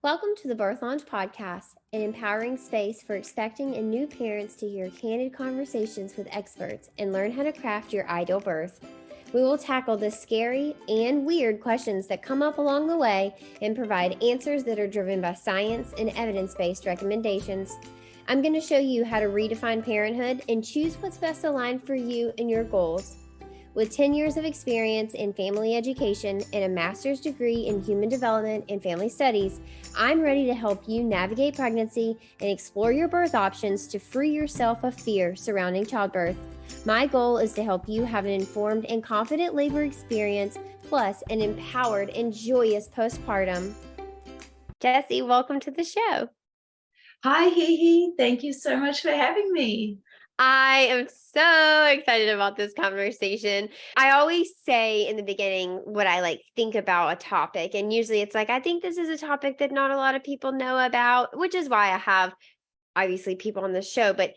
Welcome to the Birth Launch Podcast, an empowering space for expecting and new parents to hear candid conversations with experts and learn how to craft your ideal birth. We will tackle the scary and weird questions that come up along the way and provide answers that are driven by science and evidence-based recommendations. I'm going to show you how to redefine parenthood and choose what's best aligned for you and your goals. With 10 years of experience in family education and a master's degree in human development and family studies, I'm ready to help you navigate pregnancy and explore your birth options to free yourself of fear surrounding childbirth. My goal is to help you have an informed and confident labor experience, plus an empowered and joyous postpartum. Jessie, welcome to the show. Hi, HeHe. Thank you so much for having me. I am so excited about this conversation. I always say in the beginning what I think about a topic, and usually it's I think this is a topic that not a lot of people know about, which is why I have obviously people on the show, but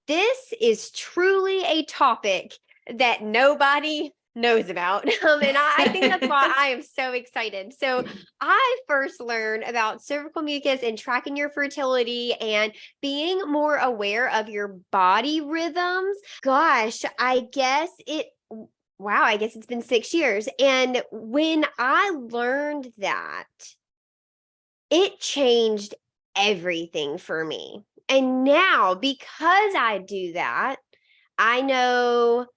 this is truly a topic that nobody knows about. And I think that's why I am so excited. So I first learned about cervical mucus and tracking your fertility and being more aware of your body rhythms. Gosh, I guess it's been 6 years. And when I learned that, it changed everything for me. And now, because I do that, I know,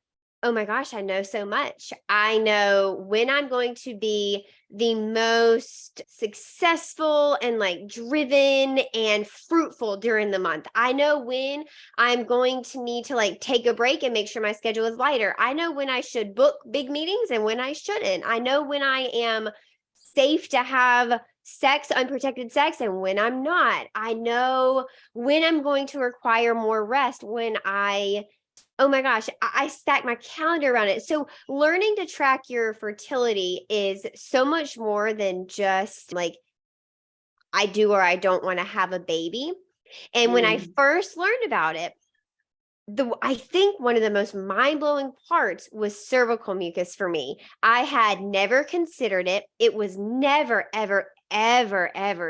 oh my gosh, I know so much. I know when I'm going to be the most successful and driven and fruitful during the month. I know when I'm going to need to take a break and make sure my schedule is lighter. I know when I should book big meetings and when I shouldn't. I know when I am safe to have sex, unprotected sex, and when I'm not. I know when I'm going to require more rest, oh my gosh, I stack my calendar around it. So learning to track your fertility is so much more than just I do or I don't want to have a baby. And when I first learned about it, I think one of the most mind-blowing parts was cervical mucus for me. I had never considered it. It was never, ever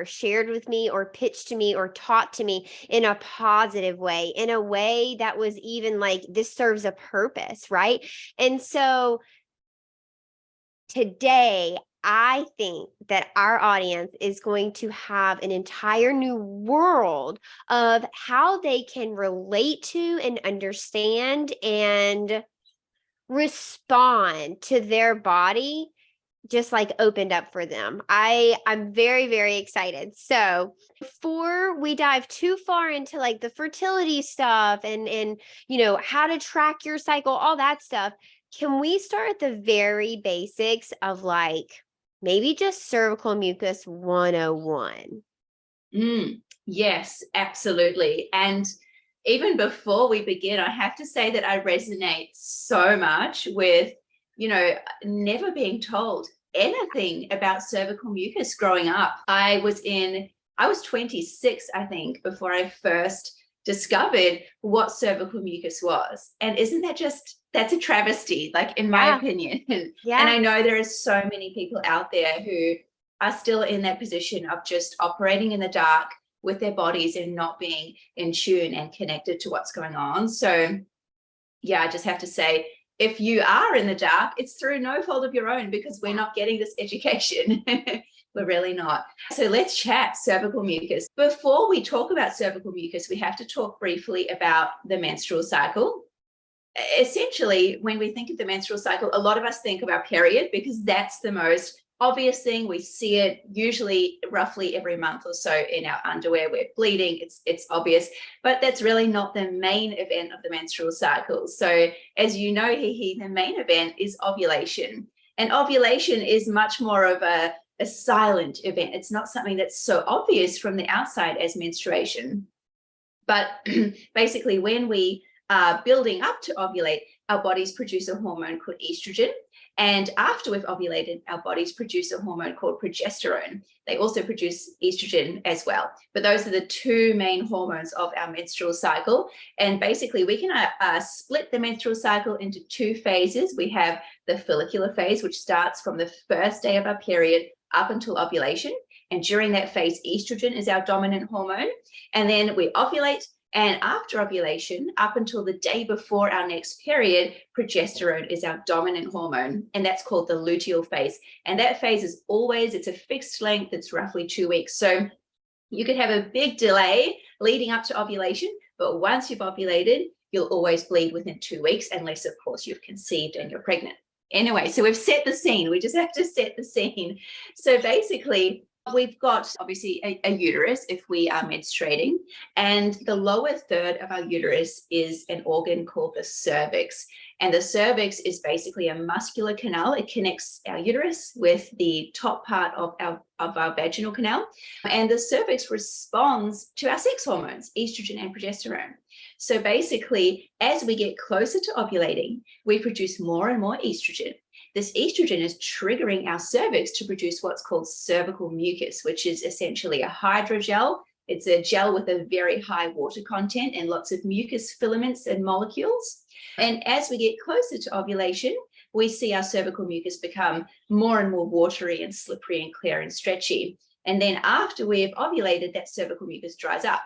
shared with me or pitched to me or taught to me in a positive way, in a way that was even this serves a purpose, right? And so today, I think that our audience is going to have an entire new world of how they can relate to and understand and respond to their body just opened up for them. I'm very, very excited. So before we dive too far into the fertility stuff and how to track your cycle, all that stuff, can we start at the very basics of maybe just cervical mucus 101? Yes, absolutely. And even before we begin, I have to say that I resonate so much with, never being told anything about cervical mucus growing up. I was 26, I think, before I first discovered what cervical mucus was. And isn't that that's a travesty, in my opinion. Yeah. And I know there are so many people out there who are still in that position of just operating in the dark with their bodies and not being in tune and connected to what's going on. So yeah, I just have to say, if you are in the dark, it's through no fault of your own, because we're not getting this education. We're really not. So let's chat cervical mucus. Before we talk about cervical mucus, we have to talk briefly about the menstrual cycle. Essentially, when we think of the menstrual cycle, a lot of us think of our period because that's the most obvious thing. We see it usually roughly every month or so in our underwear. We're bleeding, it's obvious, but that's really not the main event of the menstrual cycle. So as you know, HeHe, the main event is ovulation. And ovulation is much more of a silent event. It's not something that's so obvious from the outside as menstruation. But basically, when we are building up to ovulate, our bodies produce a hormone called estrogen. And after we've ovulated, our bodies produce a hormone called progesterone. They also produce estrogen as well. But those are the two main hormones of our menstrual cycle. And basically, we can split the menstrual cycle into two phases. We have the follicular phase, which starts from the first day of our period up until ovulation. And during that phase, estrogen is our dominant hormone. And then we ovulate. And after ovulation, up until the day before our next period, progesterone is our dominant hormone. And that's called the luteal phase. And that phase is always, it's a fixed length. It's roughly 2 weeks. So you could have a big delay leading up to ovulation, but once you've ovulated, you'll always bleed within 2 weeks, unless, of course, you've conceived and you're pregnant. Anyway, so we've set the scene. We just have to set the scene. So basically, we've got obviously a uterus if we are menstruating, and the lower third of our uterus is an organ called the cervix. And the cervix is basically a muscular canal. It connects our uterus with the top part of our vaginal canal. And the cervix responds to our sex hormones, estrogen and progesterone. So basically, as we get closer to ovulating, we produce more and more estrogen. This estrogen is triggering our cervix to produce what's called cervical mucus, which is essentially a hydrogel. It's a gel with a very high water content and lots of mucus filaments and molecules. And as we get closer to ovulation, we see our cervical mucus become more and more watery and slippery and clear and stretchy. And then after we've ovulated, that cervical mucus dries up.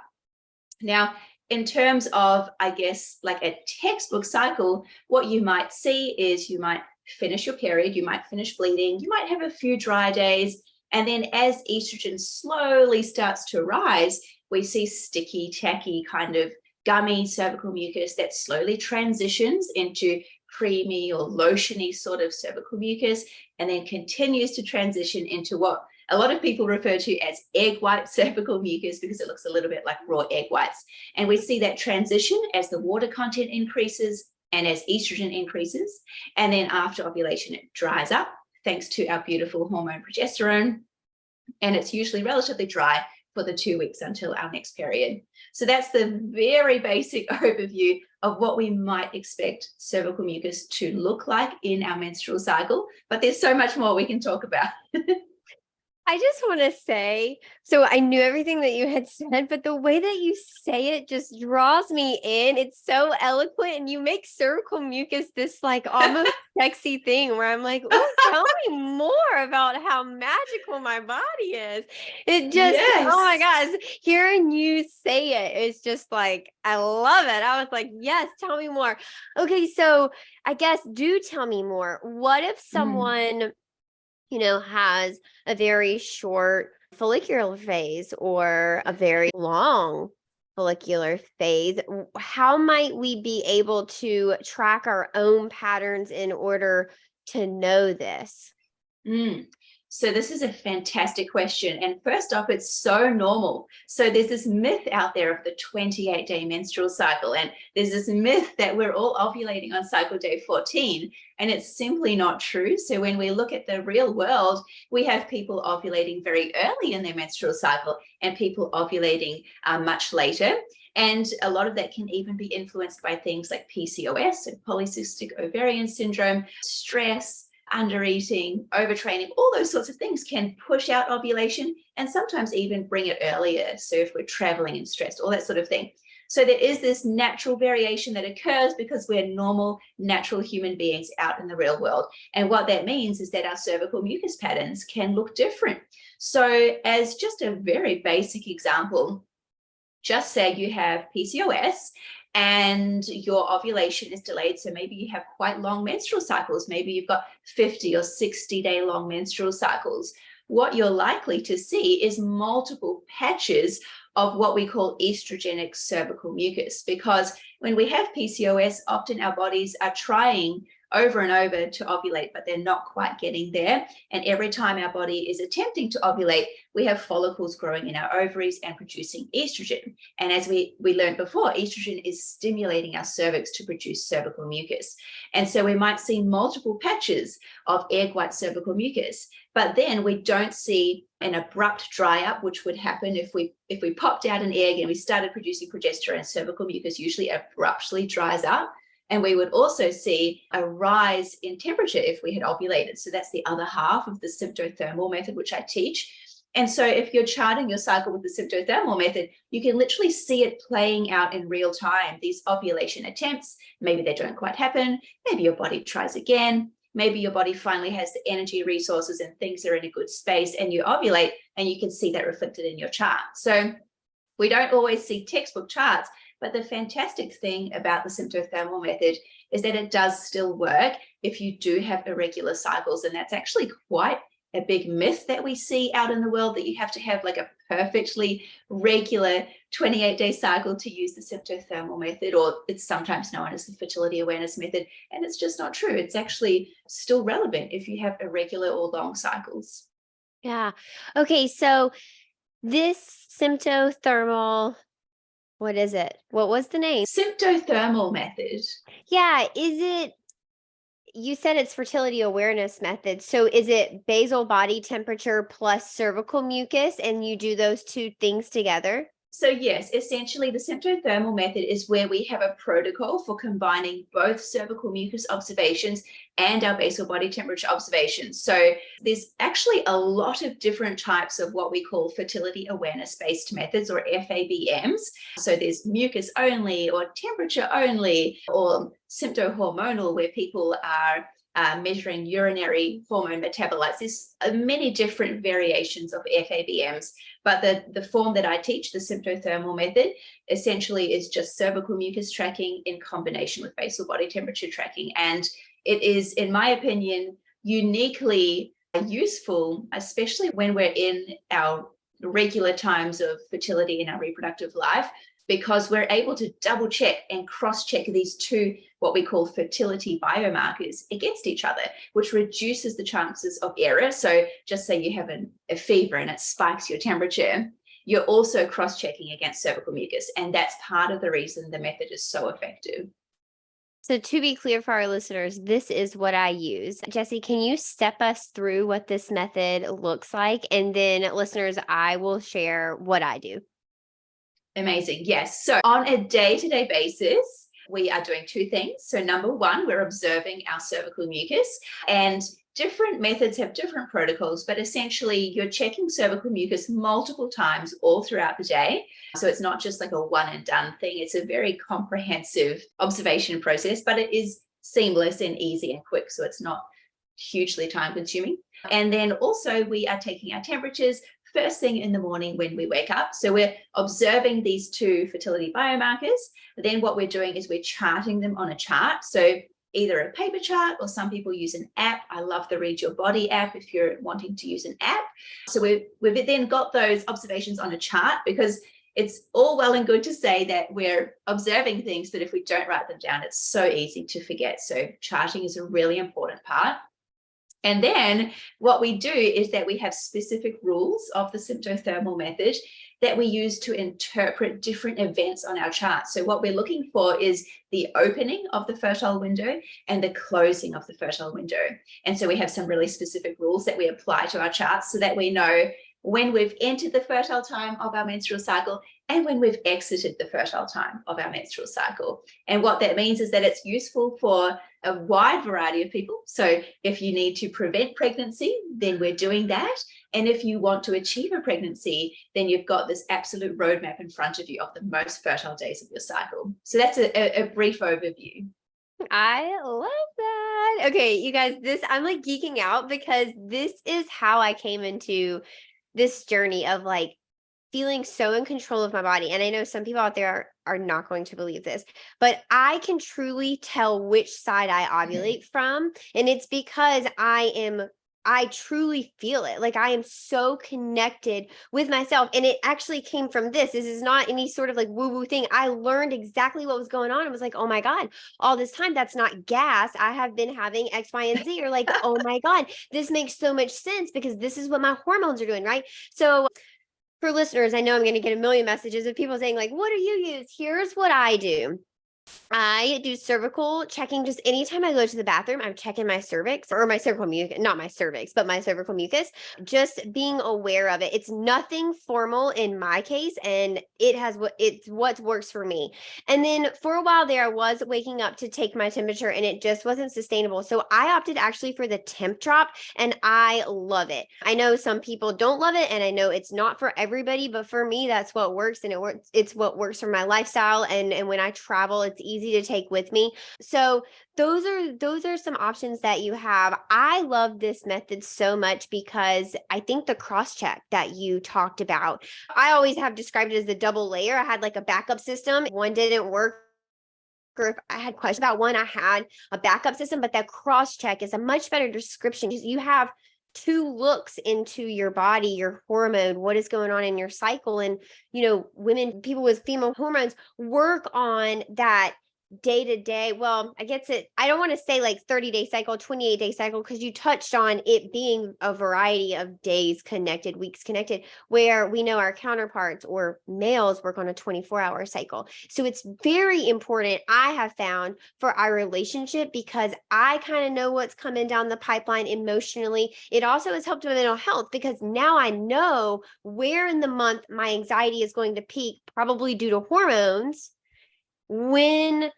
Now, in terms of, I guess, like a textbook cycle, what you might see is you might finish your period, you might finish bleeding, you might have a few dry days, and then as estrogen slowly starts to rise, we see sticky, tacky, kind of gummy cervical mucus that slowly transitions into creamy or lotiony sort of cervical mucus, and then continues to transition into what a lot of people refer to as egg white cervical mucus, because it looks a little bit like raw egg whites. And we see that transition as the water content increases and as estrogen increases. And then after ovulation, it dries up thanks to our beautiful hormone progesterone. And it's usually relatively dry for the 2 weeks until our next period. So that's the very basic overview of what we might expect cervical mucus to look like in our menstrual cycle. But there's so much more we can talk about. I just want to say, so I knew everything that you had said, but the way that you say it just draws me in. It's so eloquent, and you make cervical mucus this like almost sexy thing where I'm like, oh, tell me more about how magical my body is. It just, oh my gosh, hearing you say it is just like, I love it. I was like, yes, tell me more. Okay, so I guess do tell me more. What if someone has a very short follicular phase or a very long follicular phase? How might we be able to track our own patterns in order to know this? So this is a fantastic question. And first off, it's so normal. So there's this myth out there of the 28-day menstrual cycle. And there's this myth that we're all ovulating on cycle day 14. And it's simply not true. So when we look at the real world, we have people ovulating very early in their menstrual cycle and people ovulating much later. And a lot of that can even be influenced by things like PCOS, so polycystic ovarian syndrome, stress, undereating, overtraining, all those sorts of things can push out ovulation and sometimes even bring it earlier. So if we're traveling and stressed, all that sort of thing. So there is this natural variation that occurs because we're normal, natural human beings out in the real world. And what that means is that our cervical mucus patterns can look different. So as just a very basic example, just say you have PCOS and your ovulation is delayed. So maybe you have quite long menstrual cycles. Maybe you've got 50 or 60-day long menstrual cycles. What you're likely to see is multiple patches of what we call estrogenic cervical mucus, because when we have PCOS, often our bodies are trying over and over to ovulate, but they're not quite getting there. And every time our body is attempting to ovulate, we have follicles growing in our ovaries and producing estrogen. And as we learned before, estrogen is stimulating our cervix to produce cervical mucus. And so we might see multiple patches of egg white cervical mucus, but then we don't see an abrupt dry up, which would happen if we popped out an egg and we started producing progesterone. Cervical mucus usually abruptly dries up. And we would also see a rise in temperature if we had ovulated. So that's the other half of the symptothermal method, which I teach. And so if you're charting your cycle with the symptothermal method, you can literally see it playing out in real time. These ovulation attempts, maybe they don't quite happen. Maybe your body tries again. maybe your body finally has the energy, resources, and things are in a good space, and you ovulate, and you can see that reflected in your chart. So we don't always see textbook charts, but the fantastic thing about the symptothermal method is that it does still work if you do have irregular cycles. And that's actually quite a big myth that we see out in the world, that you have to have like a perfectly regular 28-day cycle to use the symptothermal method, or it's sometimes known as the fertility awareness method. And it's just not true. It's actually still relevant if you have irregular or long cycles. Yeah. Okay. So this symptothermal, what is it? What was the name? Symptothermal method. Yeah. You said it's fertility awareness method. So is it basal body temperature plus cervical mucus, and you do those two things together? So yes, essentially the symptothermal method is where we have a protocol for combining both cervical mucus observations and our basal body temperature observations. So there's actually a lot of different types of what we call fertility awareness-based methods, or FABMs. So there's mucus only, or temperature only, or symptohormonal, where people are measuring urinary hormone metabolites. There's many different variations of FABMs, but the form that I teach, the symptothermal method, essentially is just cervical mucus tracking in combination with basal body temperature tracking. And it is, in my opinion, uniquely useful, especially when we're in our regular times of fertility in our reproductive life, because we're able to double check and cross check these two, what we call fertility biomarkers, against each other, which reduces the chances of error. So just say you have a fever and it spikes your temperature, you're also cross-checking against cervical mucus. And that's part of the reason the method is so effective. So to be clear for our listeners, this is what I use. Jessie, can you step us through what this method looks like? And then listeners, I will share what I do. Amazing. Yes. So on a day-to-day basis, we are doing two things. So number one, we're observing our cervical mucus, and different methods have different protocols, but essentially you're checking cervical mucus multiple times all throughout the day. So it's not just like a one and done thing. It's a very comprehensive observation process, but it is seamless and easy and quick. So it's not hugely time consuming. And then also we are taking our temperatures first thing in the morning when we wake up. So we're observing these two fertility biomarkers. Then what we're doing is we're charting them on a chart. So either a paper chart, or some people use an app. I love the Read Your Body app if you're wanting to use an app. So we've then got those observations on a chart, because it's all well and good to say that we're observing things, but if we don't write them down, it's so easy to forget. So charting is a really important part. And then what we do is that we have specific rules of the symptothermal method that we use to interpret different events on our chart. So what we're looking for is the opening of the fertile window and the closing of the fertile window. And so we have some really specific rules that we apply to our charts so that we know when we've entered the fertile time of our menstrual cycle and when we've exited the fertile time of our menstrual cycle. And what that means is that it's useful for a wide variety of people. So if you need to prevent pregnancy, then we're doing that. And if you want to achieve a pregnancy, then you've got this absolute roadmap in front of you of the most fertile days of your cycle. So that's a brief overview. I love that. Okay, you guys, I'm like geeking out, because this is how I came into this journey of like feeling so in control of my body. And I know some people out there are not going to believe this, but I can truly tell which side I ovulate from. And it's because I truly feel it. Like I am so connected with myself. And it actually came from this. This is not any sort of like woo-woo thing. I learned exactly what was going on. I was like, oh my God, all this time, that's not gas. I have been having X, Y, and Z. Or like, oh my God, this makes so much sense because this is what my hormones are doing, right? So for listeners, I know I'm going to get a million messages of people saying like, what do you use? Here's what I do. I do cervical checking. Just anytime I go to the bathroom, I'm checking my cervix, or my cervical mucus, not my cervix, but my cervical mucus, just being aware of it. It's nothing formal in my case, and it's what works for me. And then for a while there, I was waking up to take my temperature, and it just wasn't sustainable. So I opted actually for the temp drop, and I love it. I know some people don't love it, and I know it's not for everybody, but for me, that's what works, and it's what works for my lifestyle. And when I travel, it's it's easy to take with me. So those are some options that you have. I love this method so much because I think the cross check that you talked about, I always have described it as the double layer. I had like a backup system. One didn't work, or if I had questions about one, I had a backup system, but that cross check is a much better description. You have two looks into your body, your hormone, what is going on in your cycle. And, women, people with female hormones work on that day to day. Well, I don't want to say like 30-day cycle, 28-day cycle, because you touched on it being a variety of days connected, weeks connected, where we know our counterparts or males work on a 24-hour cycle. So it's very important, I have found, for our relationship, because I kind of know what's coming down the pipeline emotionally. It also has helped with mental health because now I know where in the month my anxiety is going to peak, probably due to hormones. When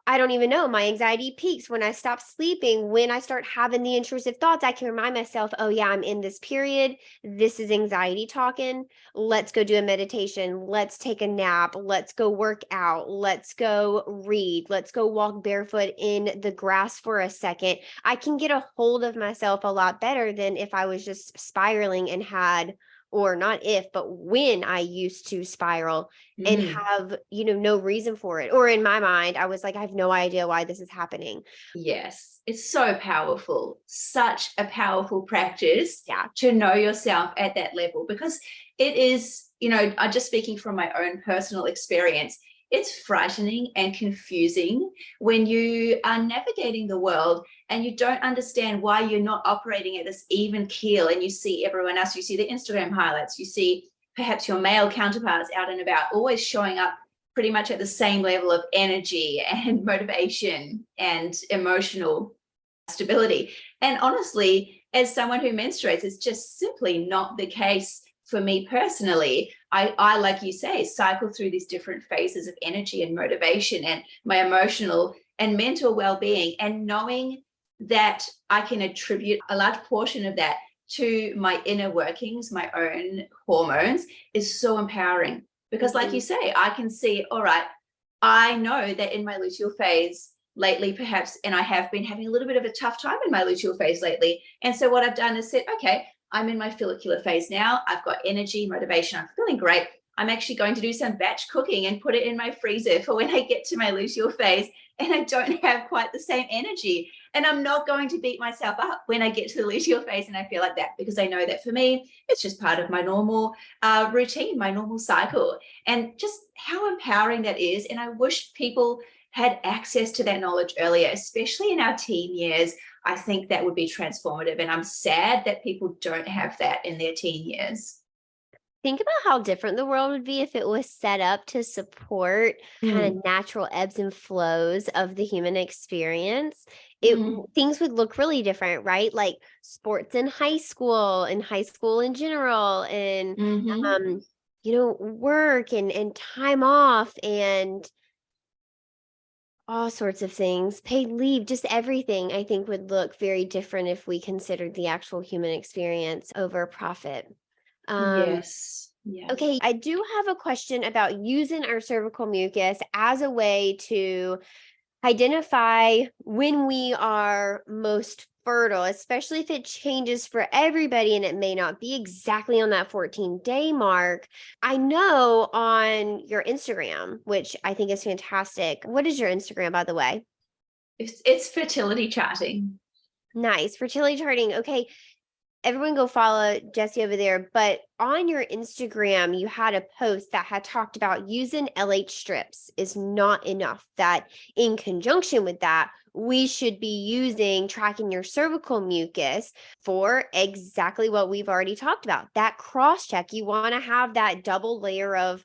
I don't even know, my anxiety peaks when I stop sleeping, when I start having the intrusive thoughts, I can remind myself, oh yeah, I'm in this period. This is anxiety talking. Let's go do a meditation. Let's take a nap. Let's go work out. Let's go read. Let's go walk barefoot in the grass for a second. I can get a hold of myself a lot better than if I was just spiraling and had, or not if, but when I used to spiral and have, no reason for it. Or in my mind, I was like, I have no idea why this is happening. Yes, it's so powerful. Such a powerful practice Yeah. to know yourself at that level, because it is, I'm just speaking from my own personal experience. It's frightening and confusing when you are navigating the world and you don't understand why you're not operating at this even keel, and you see everyone else, you see the Instagram highlights, you see perhaps your male counterparts out and about, always showing up pretty much at the same level of energy and motivation and emotional stability. And honestly, as someone who menstruates, it's just simply not the case for me personally. I, like you say, cycle through these different phases of energy and motivation and my emotional and mental well-being, and knowing that I can attribute a large portion of that to my inner workings, my own hormones, is so empowering. Because like you say, I can see, all right, I know that in my luteal phase lately, perhaps, and I have been having a little bit of a tough time in my luteal phase lately. And so what I've done is said, okay, I'm in my follicular phase now. I've got energy, motivation. I'm feeling great. I'm actually going to do some batch cooking and put it in my freezer for when I get to my luteal phase and I don't have quite the same energy. And I'm not going to beat myself up when I get to the luteal phase and I feel like that, because I know that for me, it's just part of my normal routine, my normal cycle. And just how empowering that is. And I wish people had access to that knowledge earlier, especially in our teen years. I think that would be transformative. And I'm sad that people don't have that in their teen years. Think about how different the world would be if it was set up to support kind of natural ebbs and flows of the human experience. Things would look really different, right? Like sports in high school in general, and work and time off and all sorts of things, paid leave, just everything, I think would look very different if we considered the actual human experience over profit. Yes. Yeah. Okay, I do have a question about using our cervical mucus as a way to identify when we are most fertile, especially if it changes for everybody and it may not be exactly on that 14-day mark. I know on your Instagram, which I think is fantastic. What is your Instagram, by the way? It's fertility charting. Nice. Fertility charting. Okay. Everyone go follow Jessie over there. But on your Instagram, you had a post that had talked about using LH strips is not enough. That in conjunction with that, we should be tracking your cervical mucus for exactly what we've already talked about. That cross check. You want to have that double layer of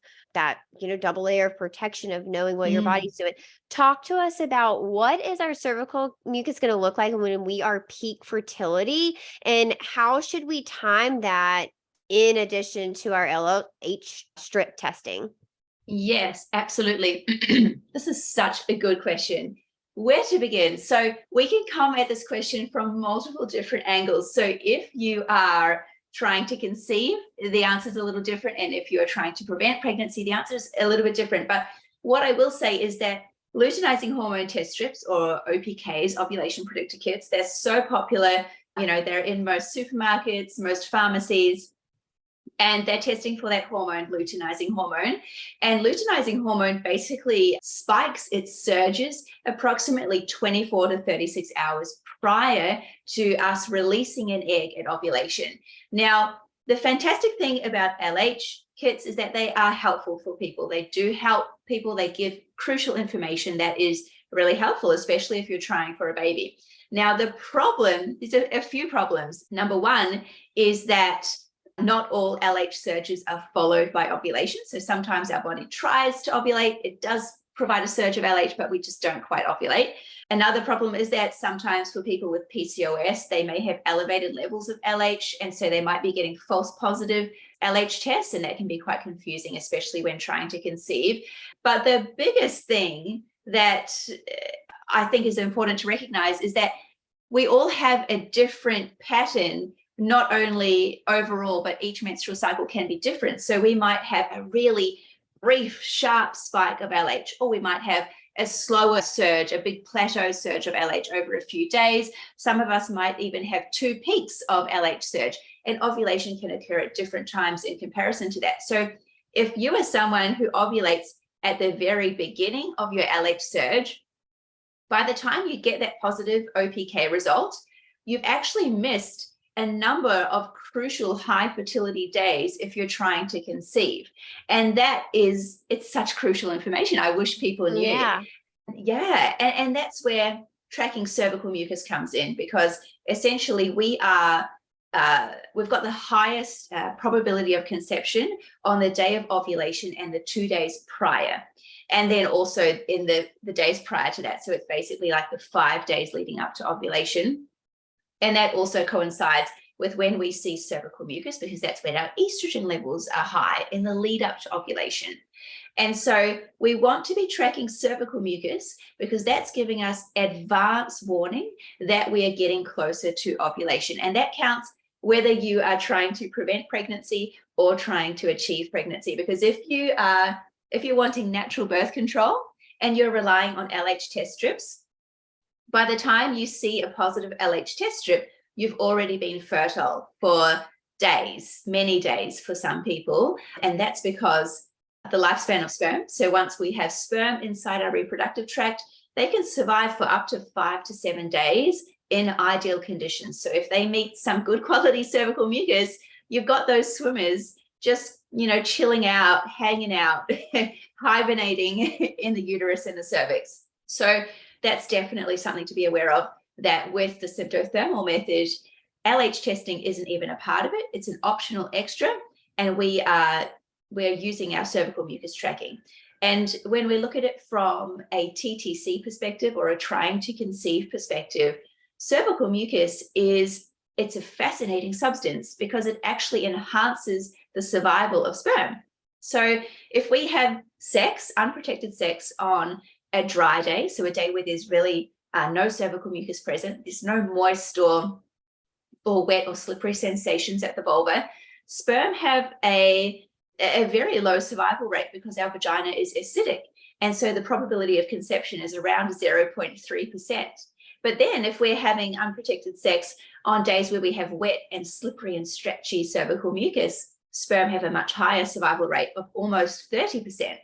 protection of knowing what your body's doing. Talk to us about what is our cervical mucus going to look like when we are peak fertility, and how should we time that in addition to our LH strip testing? Yes, absolutely. This is such a good question. Where to begin? So we can come at this question from multiple different angles. So if you are trying to conceive, the answer is a little different. And if you are trying to prevent pregnancy, the answer is a little bit different. But what I will say is that luteinizing hormone test strips, or OPKs, ovulation predictor kits, they're so popular. They're in most supermarkets, most pharmacies, and they're testing for that hormone, luteinizing hormone. And luteinizing hormone basically spikes its surges approximately 24 to 36 hours prior to us releasing an egg at ovulation. Now, the fantastic thing about LH kits is that they are helpful for people. They do help people. They give crucial information that is really helpful, especially if you're trying for a baby. Now, the problem is a few problems. Number one is that not all LH surges are followed by ovulation. So sometimes our body tries to ovulate. It does provide a surge of LH, but we just don't quite ovulate. Another problem is that sometimes for people with PCOS, they may have elevated levels of LH, and so they might be getting false positive LH tests, and that can be quite confusing, especially when trying to conceive. But the biggest thing that I think is important to recognize is that we all have a different pattern, not only overall, but each menstrual cycle can be different. So we might have a really brief, sharp spike of LH, or we might have a slower surge, a big plateau surge of LH over a few days. Some of us might even have 2 peaks of LH surge, and ovulation can occur at different times in comparison to that. So if you are someone who ovulates at the very beginning of your LH surge, by the time you get that positive OPK result, you've actually missed a number of crucial high fertility days if you're trying to conceive. And it's such crucial information. I wish people knew. Yeah. And that's where tracking cervical mucus comes in, because essentially we've got the highest probability of conception on the day of ovulation and the 2 days prior. And then also in the days prior to that. So it's basically like the 5 days leading up to ovulation. And that also coincides with when we see cervical mucus, because that's when our estrogen levels are high in the lead up to ovulation. And so we want to be tracking cervical mucus because that's giving us advance warning that we are getting closer to ovulation. And that counts whether you are trying to prevent pregnancy or trying to achieve pregnancy. Because if you're wanting natural birth control and you're relying on LH test strips, by the time you see a positive LH test strip, you've already been fertile for days, many days for some people. And that's because the lifespan of sperm. So once we have sperm inside our reproductive tract, they can survive for up to 5 to 7 days in ideal conditions. So if they meet some good quality cervical mucus, you've got those swimmers just, chilling out, hanging out, hibernating in the uterus and the cervix. So that's definitely something to be aware of, that with the symptothermal method, LH testing isn't even a part of it. It's an optional extra, and we're using our cervical mucus tracking. And when we look at it from a TTC perspective, or a trying to conceive perspective, cervical mucus it's a fascinating substance because it actually enhances the survival of sperm. So if we have sex, unprotected sex, on a dry day, so a day where there's really no cervical mucus present, there's no moist or wet or slippery sensations at the vulva, sperm have a very low survival rate because our vagina is acidic. And so the probability of conception is around 0.3%. But then if we're having unprotected sex on days where we have wet and slippery and stretchy cervical mucus, sperm have a much higher survival rate of almost 30%.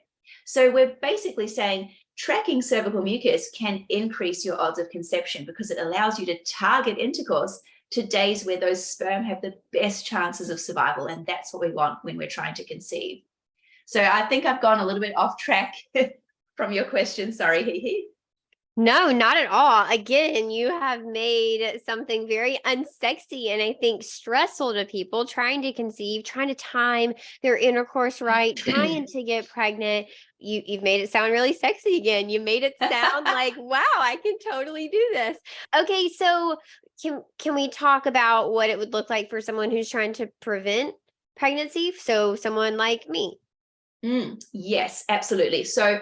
So we're basically saying tracking cervical mucus can increase your odds of conception because it allows you to target intercourse to days where those sperm have the best chances of survival. And that's what we want when we're trying to conceive. So I think I've gone a little bit off track from your question. Sorry, HeHe. No, not at all. Again, you have made something very unsexy and I think stressful to people trying to conceive, trying to time their intercourse right, trying to get pregnant. You've made it sound really sexy again. You made it sound like, wow, I can totally do this. Okay, so can we talk about what it would look like for someone who's trying to prevent pregnancy? So someone like me. Yes, absolutely. So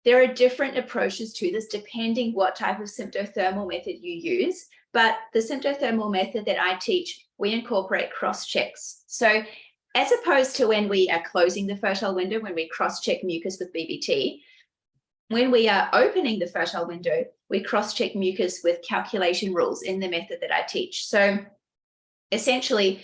there are different approaches to this depending what type of symptothermal method you use. But the symptothermal method that I teach, we incorporate cross checks. So as opposed to when we are closing the fertile window, when we cross check mucus with BBT, When we are opening the fertile window, we cross-check mucus with calculation rules in the method that I teach. So essentially,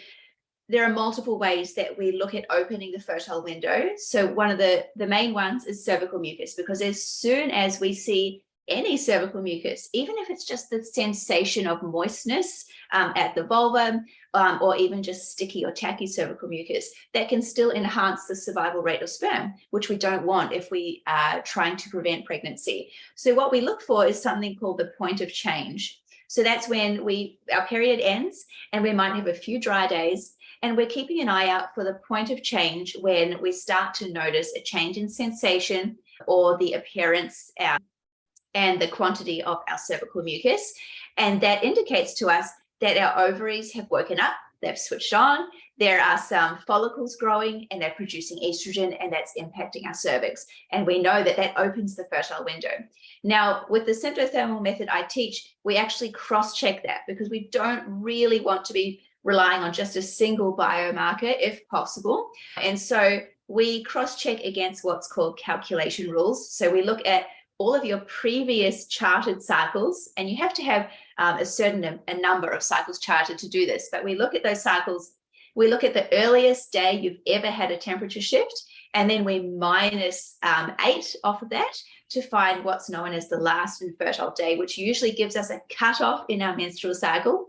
there are multiple ways that we look at opening the fertile window. So one of the main ones is cervical mucus, because as soon as we see any cervical mucus, even if it's just the sensation of moistness at the vulva, or even just sticky or tacky cervical mucus, that can still enhance the survival rate of sperm, which we don't want if we are trying to prevent pregnancy. So what we look for is something called the point of change. So that's when our period ends and we might have a few dry days, and we're keeping an eye out for the point of change when we start to notice a change in sensation or the appearance and the quantity of our cervical mucus. And that indicates to us that our ovaries have woken up, they've switched on, there are some follicles growing and they're producing estrogen, and that's impacting our cervix. And we know that that opens the fertile window. Now, with the symptothermal method I teach, we actually cross-check that, because we don't really want to be relying on just a single biomarker if possible. And so we cross-check against what's called calculation rules. So we look at all of your previous charted cycles, and you have to have a number of cycles charted to do this, but we look at those cycles, we look at the earliest day you've ever had a temperature shift, and then we minus 8 off of that to find what's known as the last infertile day, which usually gives us a cutoff in our menstrual cycle.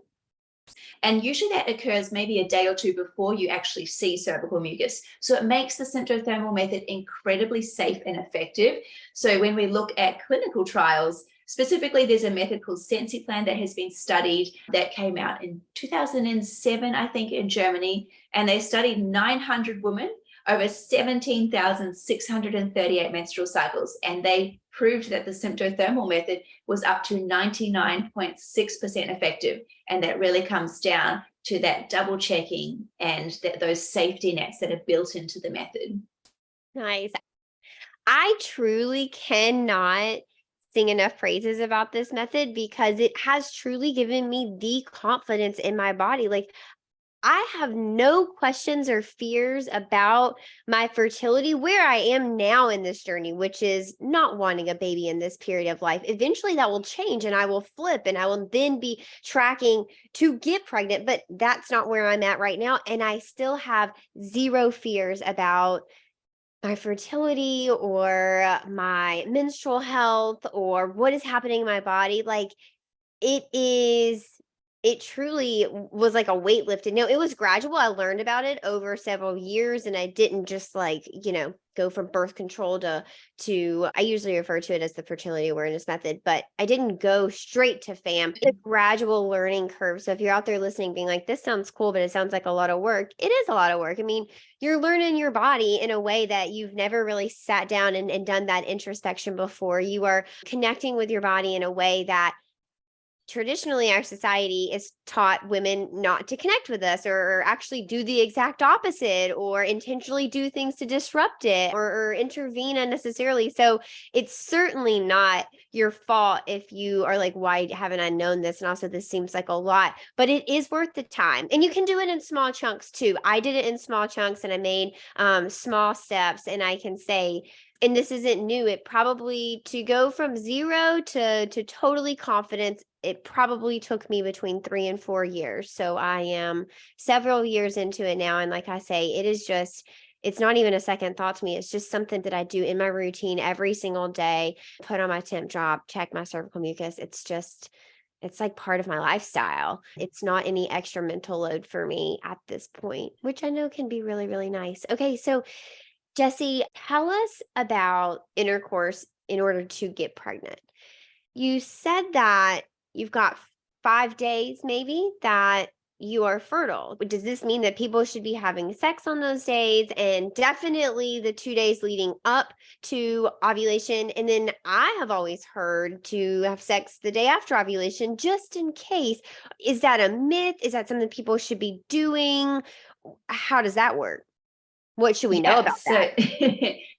And usually that occurs maybe a day or two before you actually see cervical mucus. So it makes the symptothermal method incredibly safe and effective. So when we look at clinical trials, specifically, there's a method called SensiPlan that has been studied, that came out in 2007, I think, in Germany. And they studied 900 women over 17,638 menstrual cycles. And they proved that the symptothermal method was up to 99.6% effective. And that really comes down to that double checking and those safety nets that are built into the method. Nice. I truly cannot sing enough praises about this method, because it has truly given me the confidence in my body. Like, I have no questions or fears about my fertility, where I am now in this journey, which is not wanting a baby in this period of life. Eventually that will change and I will flip, and I will then be tracking to get pregnant, but that's not where I'm at right now. And I still have zero fears about my fertility or my menstrual health or what is happening in my body. Like, it truly was like a weight lifted. No, it was gradual. I learned about it over several years, and I didn't just go from birth control to I usually refer to it as the fertility awareness method, but I didn't go straight to FAM. It's a gradual learning curve. So if you're out there listening being like, this sounds cool, but it sounds like a lot of work, it is a lot of work. I mean, you're learning your body in a way that you've never really sat down and done that introspection before. You are connecting with your body in a way that traditionally our society is taught women not to connect with us, or actually do the exact opposite, or intentionally do things to disrupt it, or intervene unnecessarily. So it's certainly not your fault if you are like, why haven't I known this? And also, this seems like a lot, but it is worth the time. And you can do it in small chunks too. I did it in small chunks, and I made small steps. And I can say, and this isn't new, it probably, to go from zero to totally confident, it probably took me between 3 and 4 years. So I am several years into it now. And like I say, it's not even a second thought to me. It's just something that I do in my routine every single day. Put on my temp job, check my cervical mucus. It's like part of my lifestyle. It's not any extra mental load for me at this point, which I know can be really, really nice. Okay, so Jessie, tell us about intercourse in order to get pregnant. You said that you've got 5 days maybe that you are fertile. Does this mean that people should be having sex on those days, and definitely the 2 days leading up to ovulation? And then I have always heard to have sex the day after ovulation, just in case. Is that a myth? Is that something people should be doing? How does that work? What should we know about that?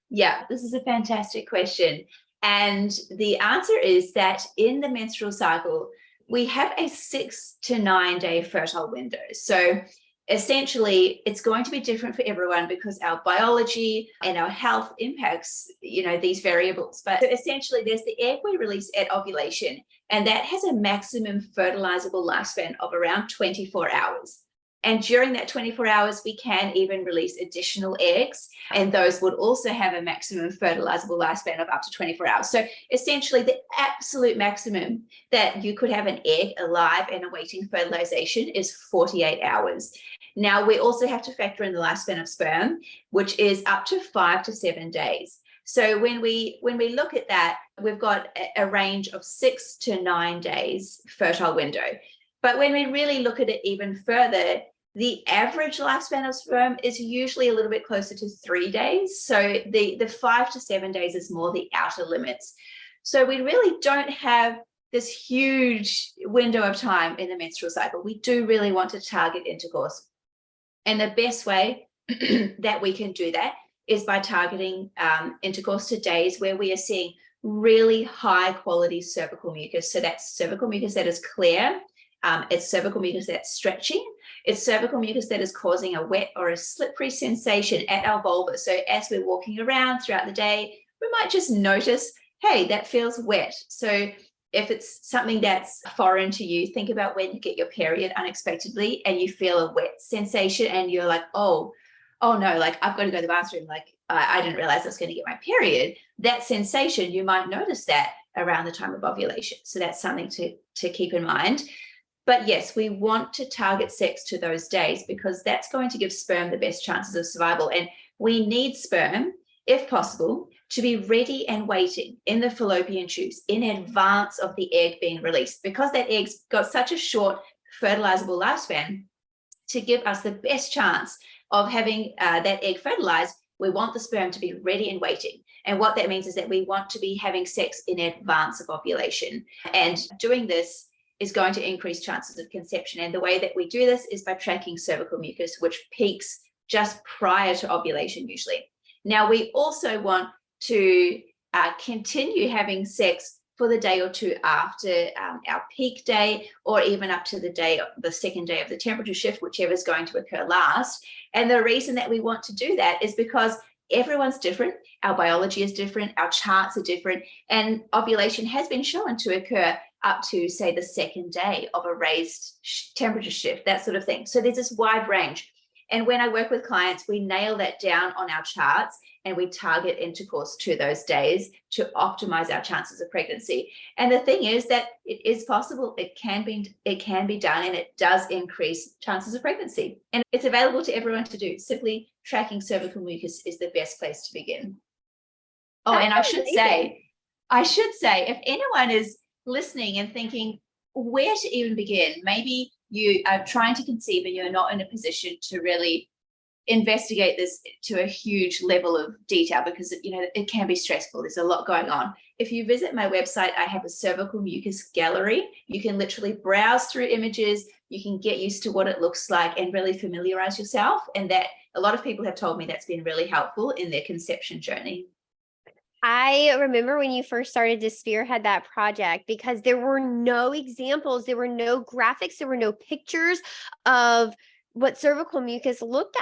Yeah, this is a fantastic question. And the answer is that in the menstrual cycle, we have a 6 to 9 day fertile window. So essentially it's going to be different for everyone because our biology and our health impacts, these variables. But essentially there's the egg we release at ovulation, and that has a maximum fertilizable lifespan of around 24 hours. And during that 24 hours, we can even release additional eggs, and those would also have a maximum fertilizable lifespan of up to 24 hours. So essentially the absolute maximum that you could have an egg alive and awaiting fertilization is 48 hours. Now, we also have to factor in the lifespan of sperm, which is up to 5 to 7 days. So when we look at that, we've got a range of 6 to 9 days fertile window. But when we really look at it even further, the average lifespan of sperm is usually a little bit closer to 3 days. So the 5 to 7 days is more the outer limits. So we really don't have this huge window of time in the menstrual cycle. We do really want to target intercourse. And the best way that we can do that is by targeting intercourse to days where we are seeing really high quality cervical mucus. So that's cervical mucus that is clear. It's cervical mucus that's stretching. It's cervical mucus that is causing a wet or a slippery sensation at our vulva. So as we're walking around throughout the day, we might just notice, hey, that feels wet. So if it's something that's foreign to you, think about when you get your period unexpectedly and you feel a wet sensation and you're like, oh no, like I've got to go to the bathroom. Like I didn't realize I was going to get my period. That sensation, you might notice that around the time of ovulation. So that's something to keep in mind. But yes, we want to target sex to those days because that's going to give sperm the best chances of survival. And we need sperm, if possible, to be ready and waiting in the fallopian tubes in advance of the egg being released, because that egg's got such a short fertilizable lifespan. To give us the best chance of having that egg fertilized, we want the sperm to be ready and waiting. And what that means is that we want to be having sex in advance of ovulation. And doing this is going to increase chances of conception. And the way that we do this is by tracking cervical mucus, which peaks just prior to ovulation usually. Now, we also want to continue having sex for the day or two after our peak day, or even up to the second day of the temperature shift, whichever is going to occur last. And the reason that we want to do that is because everyone's different. Our biology is different. Our charts are different. And ovulation has been shown to occur up to, say, the second day of a raised temperature shift, that sort of thing. So there's this wide range. And when I work with clients, we nail that down on our charts and we target intercourse to those days to optimize our chances of pregnancy. And the thing is that it is possible, it can be done, and it does increase chances of pregnancy. And it's available to everyone to do. Simply tracking cervical mucus is the best place to begin. Oh, and I should say, if anyone is listening and thinking where to even begin, maybe you are trying to conceive and you're not in a position to really investigate this to a huge level of detail because it can be stressful. There's a lot going on. If you visit my website, I have a cervical mucus gallery. You can literally browse through images. You can get used to what it looks like and really familiarize yourself. And that a lot of people have told me that's been really helpful in their conception journey. I remember when you first started to spearhead that project, because there were no examples, there were no graphics, there were no pictures of what cervical mucus looked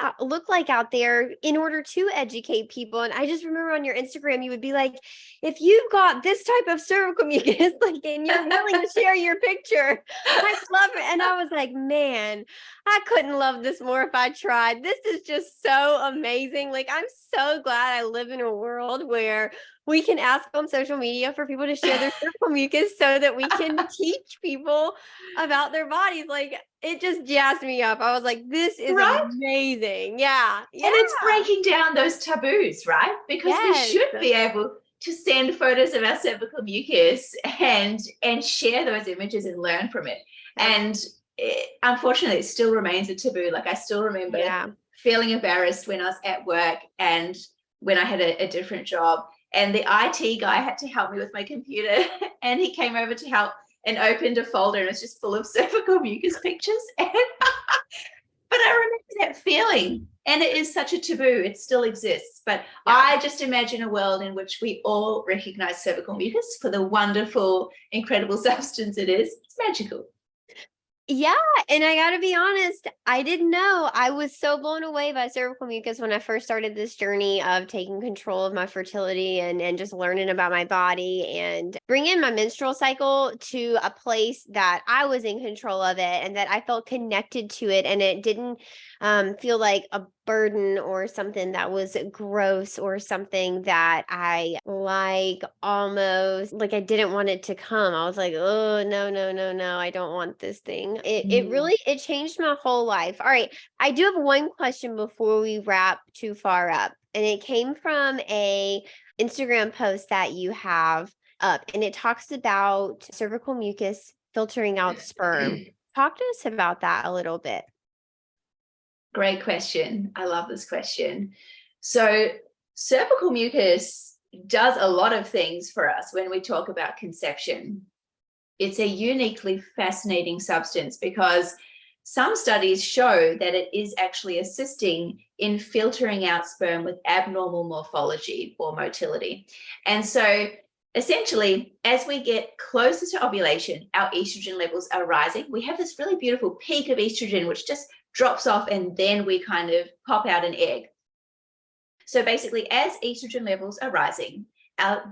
like out there in order to educate people. And I just remember on your Instagram, you would be like, if you've got this type of cervical mucus, like, and you're willing to share your picture, I love it. And I was like, man, I couldn't love this more if I tried. This is just so amazing. Like, I'm so glad I live in a world where we can ask on social media for people to share their cervical mucus so that we can teach people about their bodies. Like, it just jazzed me up. I was like, this is amazing. Yeah. And it's breaking down those taboos, right? Because we should be able to send photos of our cervical mucus and share those images and learn from it. And unfortunately, it still remains a taboo. Like, I still remember feeling embarrassed when I was at work and when I had a different job. And the IT guy had to help me with my computer, and he came over to help and opened a folder, and it was just full of cervical mucus pictures. But I remember that feeling, and it is such a taboo. It still exists. But I just imagine a world in which we all recognize cervical mucus for the wonderful, incredible substance it is. It's magical. Yeah, and I gotta be honest, I didn't know. I was so blown away by cervical mucus when I first started this journey of taking control of my fertility and just learning about my body and bringing my menstrual cycle to a place that I was in control of it and that I felt connected to it, and it didn't feel like a burden or something that was gross or something that I like almost like I didn't want it to come. I was like, oh no, no, no, no, I don't want this thing. It Mm. really it changed my whole life. All right. I do have one question before we wrap too far up. And it came from a Instagram post that you have up, and it talks about cervical mucus filtering out sperm. Talk to us about that a little bit. Great question. I love this question. So, cervical mucus does a lot of things for us when we talk about conception. It's a uniquely fascinating substance because some studies show that it is actually assisting in filtering out sperm with abnormal morphology or motility. And so, essentially, as we get closer to ovulation, our estrogen levels are rising. We have this really beautiful peak of estrogen, which just drops off, and then we kind of pop out an egg. So basically, as estrogen levels are rising,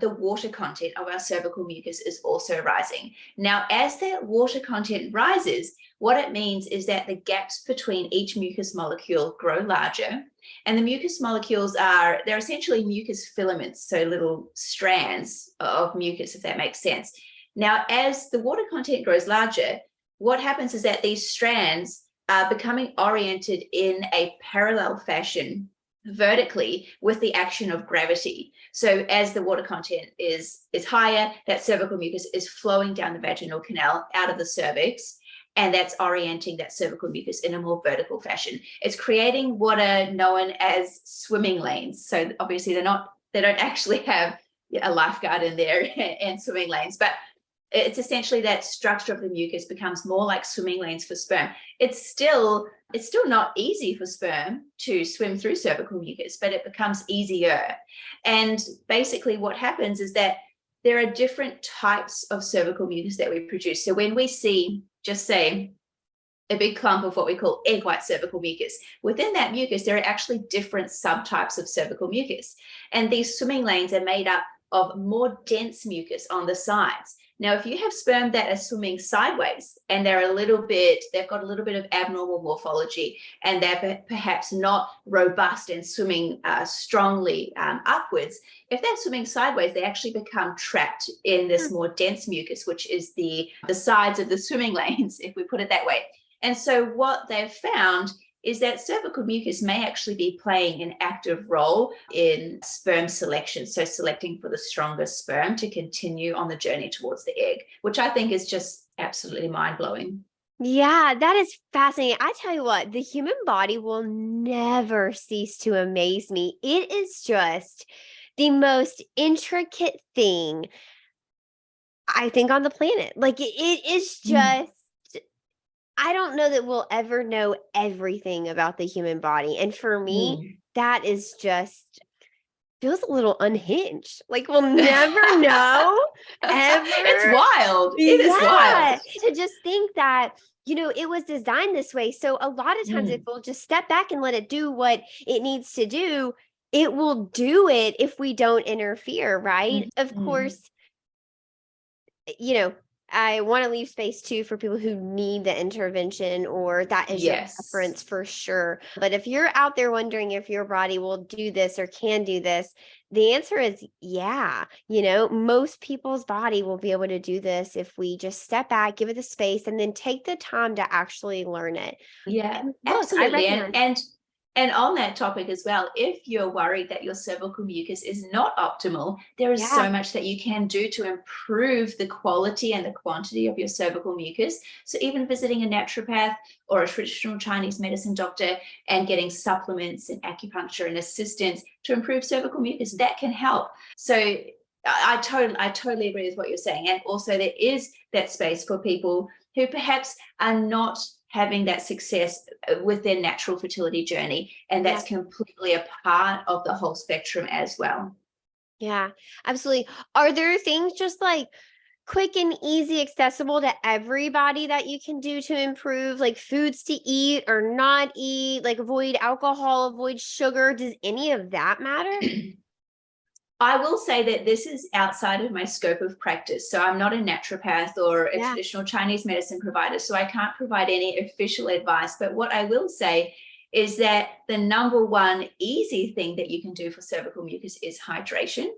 the water content of our cervical mucus is also rising. Now, as that water content rises, what it means is that the gaps between each mucus molecule grow larger. And the mucus molecules they're essentially mucus filaments, so little strands of mucus, if that makes sense. Now, as the water content grows larger, what happens is that these strands are becoming oriented in a parallel fashion vertically with the action of gravity. So as the water content is higher, that cervical mucus is flowing down the vaginal canal out of the cervix, and that's orienting that cervical mucus in a more vertical fashion. It's creating what are known as swimming lanes. So obviously they don't actually have a lifeguard in there and swimming lanes, but it's essentially that structure of the mucus becomes more like swimming lanes for sperm. It's still not easy for sperm to swim through cervical mucus, but it becomes easier. And basically what happens is that there are different types of cervical mucus that we produce. So when we see, just say, a big clump of what we call egg white cervical mucus, within that mucus, there are actually different subtypes of cervical mucus. And these swimming lanes are made up of more dense mucus on the sides. Now, if you have sperm that are swimming sideways and they've got a little bit of abnormal morphology, and they're perhaps not robust and swimming strongly upwards, if they're swimming sideways, they actually become trapped in this more dense mucus, which is the sides of the swimming lanes, if we put it that way. And so what they've found is that cervical mucus may actually be playing an active role in sperm selection. So selecting for the strongest sperm to continue on the journey towards the egg, which I think is just absolutely mind-blowing. Yeah, that is fascinating. I tell you what, the human body will never cease to amaze me. It is just the most intricate thing I think on the planet. Like it is just I don't know that we'll ever know everything about the human body. And for me, that is just feels a little unhinged. Like we'll never know It's ever. wild. It is Yeah. wild. To just think that, it was designed this way. So a lot of times if Mm, we'll just step back and let it do what it needs to do, it will do it if we don't interfere, right? mm, Of mm. course, you know, I want to leave space too for people who need the intervention, or that is your Yes. preference for sure. But if you're out there wondering if your body will do this or can do this, the answer is yeah. Most people's body will be able to do this if we just step back, give it the space, and then take the time to actually learn it. Yeah, And look, I absolutely. And recognize. and and on that topic as well, if you're worried that your cervical mucus is not optimal, there is Yeah. so much that you can do to improve the quality and the quantity of your cervical mucus. So even visiting a naturopath or a traditional Chinese medicine doctor and getting supplements and acupuncture and assistance to improve cervical mucus, that can help. So I totally agree with what you're saying. And also there is that space for people who perhaps are not having that success with their natural fertility journey. And Yeah. that's completely a part of the whole spectrum as well. Yeah, absolutely. Are there things just like quick and easy, accessible to everybody that you can do to improve, like foods to eat or not eat, like avoid alcohol, avoid sugar? Does any of that matter? I will say that this is outside of my scope of practice. So I'm not a naturopath or a Yeah. traditional Chinese medicine provider. So I can't provide any official advice. But what I will say is that the number one easy thing that you can do for cervical mucus is hydration,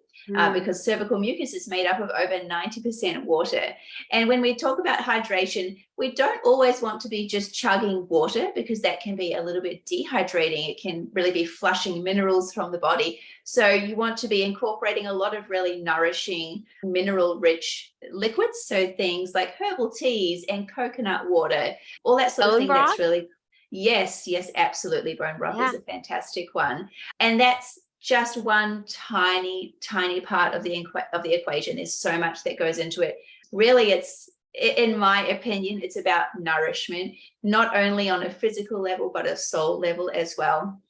because cervical mucus is made up of over 90% water. And when we talk about hydration, we don't always want to be just chugging water, because that can be a little bit dehydrating. It can really be flushing minerals from the body. So you want to be incorporating a lot of really nourishing, mineral-rich liquids. So things like herbal teas and coconut water, all that sort of Bone thing. broth? That's really, yes, absolutely. Bone broth is Yeah. a fantastic one. And that's just one tiny, tiny part of the equation. There's so much that goes into it. Really, it's, in my opinion, it's about nourishment, not only on a physical level, but a soul level as well.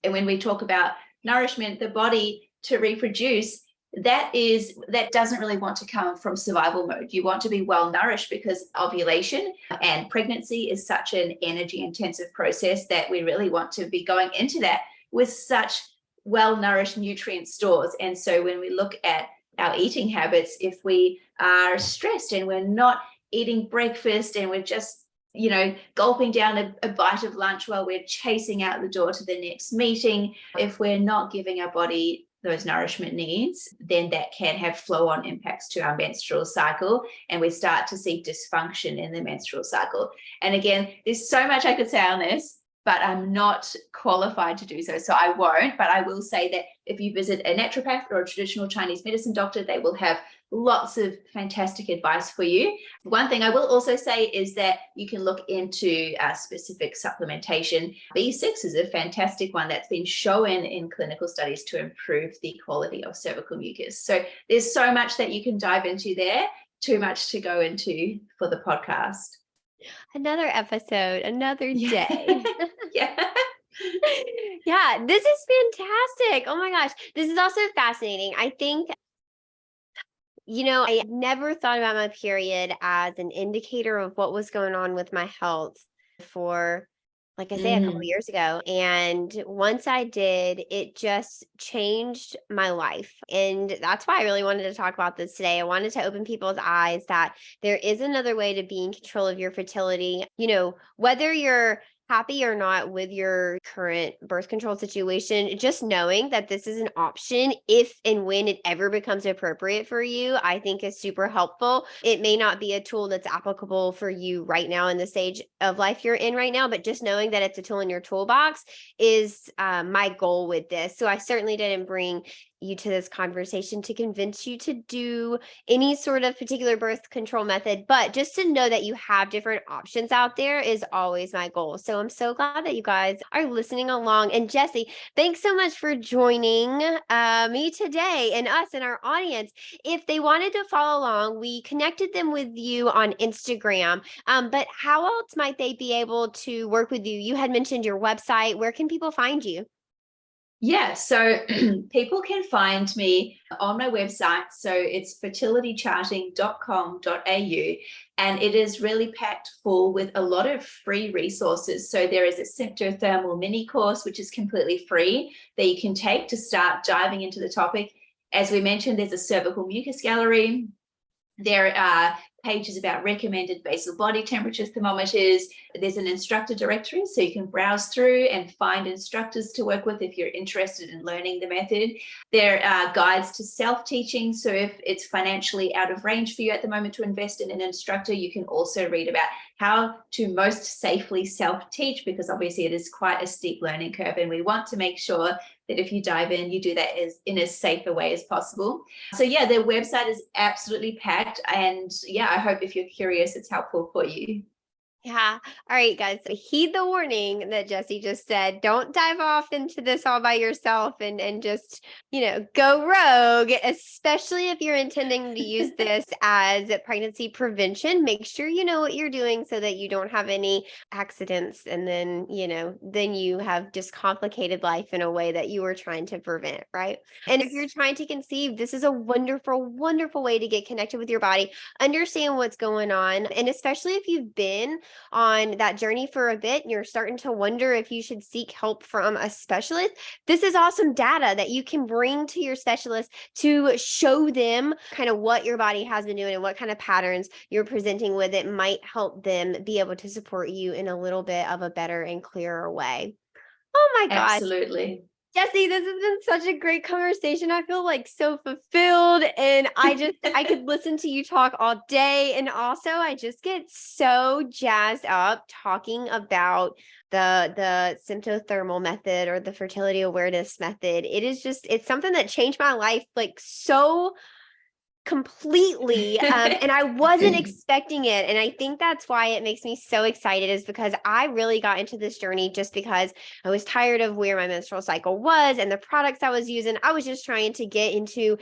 And when we talk about nourishment, the body to reproduce, that doesn't really want to come from survival mode. You want to be well nourished, because ovulation and pregnancy is such an energy intensive process that we really want to be going into that with such well nourished nutrient stores. And so when we look at our eating habits, if we are stressed and we're not eating breakfast and we're just gulping down a bite of lunch while we're chasing out the door to the next meeting, if we're not giving our body those nourishment needs, then that can have flow-on impacts to our menstrual cycle, and we start to see dysfunction in the menstrual cycle. And again, there's so much I could say on this, but I'm not qualified to do so, so I won't. But I will say that if you visit a naturopath or a traditional Chinese medicine doctor, they will have lots of fantastic advice for you. One thing I will also say is that you can look into specific supplementation. B6 is a fantastic one that's been shown in clinical studies to improve the quality of cervical mucus. So there's so much that you can dive into there, too much to go into for the podcast. Another episode, another day. Yeah. Yeah, this is fantastic. Oh my gosh. This is also fascinating. I think, I never thought about my period as an indicator of what was going on with my health for, like I say, a couple years ago. And once I did, it just changed my life. And that's why I really wanted to talk about this today. I wanted to open people's eyes that there is another way to be in control of your fertility. Whether you're happy or not with your current birth control situation, just knowing that this is an option if and when it ever becomes appropriate for you, I think is super helpful. It may not be a tool that's applicable for you right now in the stage of life you're in right now, but just knowing that it's a tool in your toolbox is my goal with this. So I certainly didn't bring you to this conversation to convince you to do any sort of particular birth control method, but just to know that you have different options out there is always my goal. So I'm so glad that you guys are listening along. And Jessie, thanks so much for joining me today and us and our audience. If they wanted to follow along, we connected them with you on Instagram. But how else might they be able to work with you? You had mentioned your website. Where can people find you? Yeah, so people can find me on my website. So it's fertilitycharting.com.au, and it is really packed full with a lot of free resources. So there is a symptothermal mini course, which is completely free, that you can take to start diving into the topic. As we mentioned, there's a cervical mucus gallery. There are pages about recommended basal body temperature thermometers. There's an instructor directory, so you can browse through and find instructors to work with if you're interested in learning the method. There are guides to self-teaching, so if it's financially out of range for you at the moment to invest in an instructor, you can also read about how to most safely self-teach, because obviously it is quite a steep learning curve, and we want to make sure that if you dive in, you do that in as safe a way as possible. So yeah, their website is absolutely packed, and yeah, I hope if you're curious, it's helpful for you. Yeah. All right, guys. So heed the warning that Jessie just said. Don't dive off into this all by yourself and just, go rogue, especially if you're intending to use this as a pregnancy prevention. Make sure you know what you're doing so that you don't have any accidents. And then you have just complicated life in a way that you were trying to prevent, right? And if you're trying to conceive, this is a wonderful, wonderful way to get connected with your body, understand what's going on. And especially if you've been on that journey for a bit and you're starting to wonder if you should seek help from a specialist, this is awesome data that you can bring to your specialist to show them kind of what your body has been doing and what kind of patterns you're presenting with. It might help them be able to support you in a little bit of a better and clearer way. Oh my gosh. Absolutely. Jessie, this has been such a great conversation. I feel like so fulfilled, and I could listen to you talk all day. And also I just get so jazzed up talking about the symptothermal method or the fertility awareness method. It's something that changed my life like so completely. And I wasn't expecting it. And I think that's why it makes me so excited, is because I really got into this journey just because I was tired of where my menstrual cycle was and the products I was using. I was just trying to get into,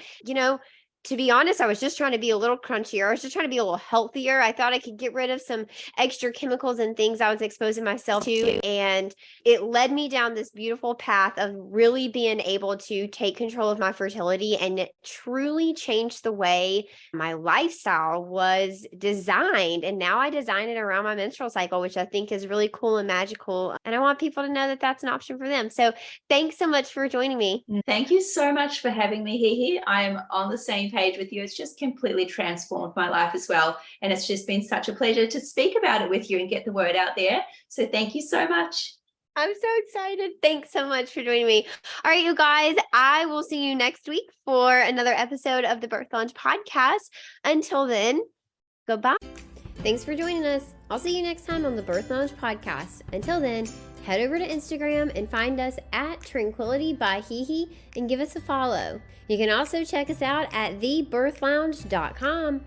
to be honest, I was just trying to be a little crunchier. I was just trying to be a little healthier. I thought I could get rid of some extra chemicals and things I was exposing myself to. And it led me down this beautiful path of really being able to take control of my fertility, and it truly changed the way my lifestyle was designed. And now I design it around my menstrual cycle, which I think is really cool and magical. And I want people to know that that's an option for them. So thanks so much for joining me. Thank you so much for having me here. I'm on the same page with you. It's just completely transformed my life as well. And it's just been such a pleasure to speak about it with you and get the word out there. So thank you so much. I'm so excited. Thanks so much for joining me. All right, you guys, I will see you next week for another episode of the Birth Lounge podcast. Until then, goodbye. Thanks for joining us. I'll see you next time on the Birth Lounge podcast. Until then, head over to Instagram and find us at Tranquility by HeHe and give us a follow. You can also check us out at thebirthlounge.com.